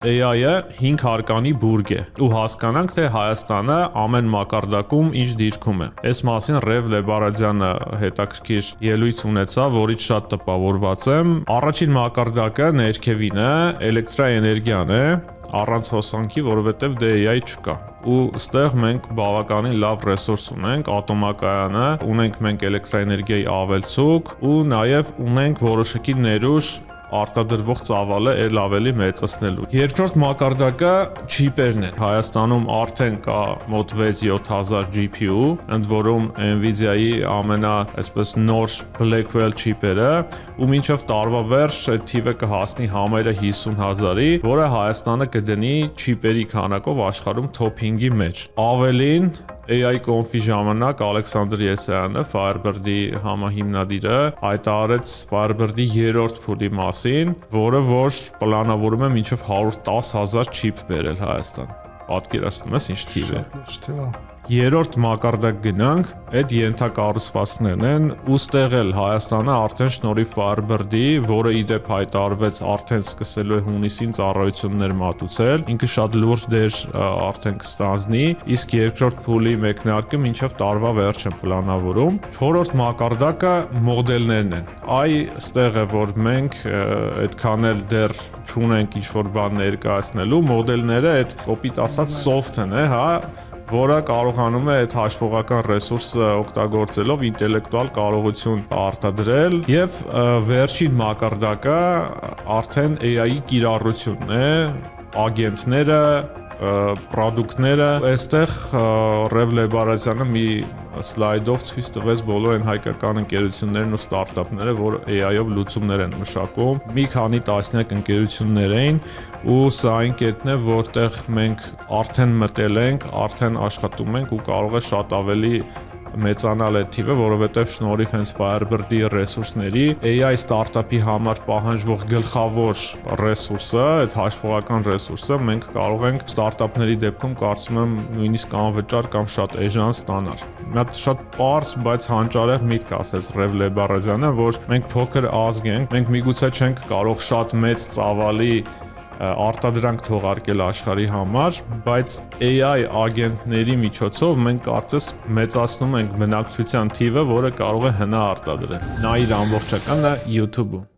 AI-ը 5 հարկանի բուրգ է ու հասկանանք, թե Հայաստանը ամեն մակարդակում ինչ դիրքում է։ Այս մասին Ռև Լեբարաջյանը հետաքրքիր ելույթ ունեցավ, որից շատ տպավորված եմ։ Առաջին մակարդակը ներքևին է, էլեկտրաէներգիան է, առանց հոսանքի, որովհետև դե AI չկա։ Ու ստեղ մենք բավականին լավ ռեսուրս ունենք, ատոմակայանը, ունենք մենք էլեկտրաէներգիայի ավելցուկ ու նաև ունենք որոշակի ներուժ արտադրվող ծավալը ել ավելի մեծացնելու։ Երկրորդ մակարդակը չիպերն են։ Հայաստանում արդեն կա մոտ 6-7 GPU, ընդ որում Nvidia-ի այսպես նոր Blackwell չիպերը, ու մինչև տարվա վերջ այդ թիվը կհասնի համարյա 50,000-ի, որը Հայաստանը կդնի չիպերի քանակով աշխարհում top 5-ի մեջ։ Ավելին AI Conf-ի ժամանակ Ալեքսանդր Եսայանը, Firebird-ի համահիմնադիրը, հայտարարեց Firebird-ի 3-րդ փուլի մասին, որը որ պլանավորում է մինչև 110,000 չիպ բերել Հայաստան։ Պատկերացնում ես ինչ թիվ է։ Երրորդ մակարդակ գնանք, այդ ենթակառուցվածքներն են, ու ստեղ էլ Հայաստանը արդեն շնորհիվ Firebird-ի, որը ի դեպ հայտարարվեց արդեն սկսելու է հունիսին ծառայություններ մատուցել, ինքը շատ լուրջ դեր արդեն կստանձնի, իսկ երկրորդ փուլի մեկնարկը մինչև տարվա վերջ են պլանավորում։ Չորրորդ մակարդակը մոդելներն են։ Այստեղ է, որ մենք այդքան էլ դեռ չունենք ինչ-որ բան ներկայացնելու, մոդելները այդ կոպիտ ասած soft-ն է, հա, որը կարողանում է այդ հաշվողական ռեսուրսը օգտագործելով ինտելեկտուալ կարողություն արտադրել, եւ վերջին մակարդակը արդեն AI-ի կիրառությունն է, ագենտները, պրոդուկտները։ Այստեղ Ռև Լեբարաջյանը մի սլայդով ցույց տվեց բոլոր այն հայկական ընկերություններն ու ստարտափները, որ AI-ով լուծումներ են մշակում։ Մի քանի տասնյակ ընկերություններ էին, ու սա այն կետն է, որտեղ մենք արդեն մտել ենք, արդեն աշխատում ենք ու կարող է շատ ավելի մեծանալ այդ թիվը, որովհետև շնորհիվ հենց Firebird-ի ռեսուրսների AI ստարտափի համար պահանջվող գլխավոր ռեսուրսը, այդ հաշվողական ռեսուրսը մենք կարող ենք ստարտափների դեպքում կարծում եմ նույնիսկ անվճար կամ շատ էժան ստանալ։ Մի հատ շատ պարզ, բայց հանճարեղ միտք ասեց Ռև Լեբարաջյանը, որ մենք փոքր ազգ ենք, մենք միգուցե չենք կարող շատ մեծ ծավալի արտադրանք թողարկել աշխարհի համար, բայց AI ագենտների միջոցով մենք կարծես մեծացնում ենք բնակչության թիվը, որը կարող է հնա արտադրել։ Նա իր ամբողջականը YouTube-ում